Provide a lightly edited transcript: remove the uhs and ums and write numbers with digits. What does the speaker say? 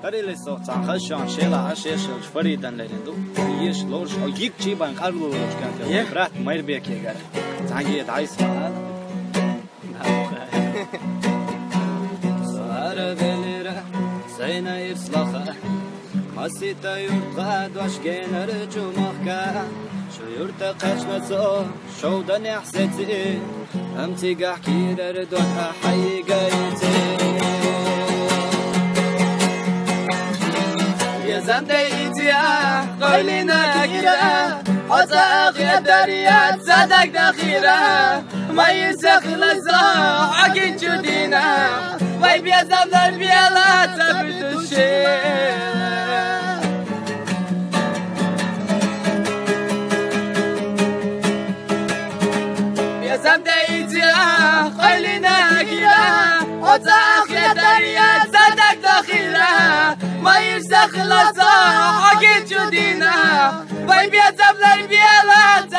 Karele so khashan shela ashesh faridan lerendo yesh losh o yik chiban qarlo losh kan brat mayrbek yegar zangi dais sara velera sayna ifslaha masita yurtga doshgenar jumaqqa shu yurtda qachnaso showdan ihsati amtigah kirar don hayigayti زندگیتیا قولی نگیره حساق یا دریات صدق دخیره مایی سخلصا عقی جدینه وی بیازم در بیالات سبتوشه زندگیتیا قولی نگیره حساق یا دریات صدق دخیره مایی سخلصا عقی جدینه وی بیازم در بیالات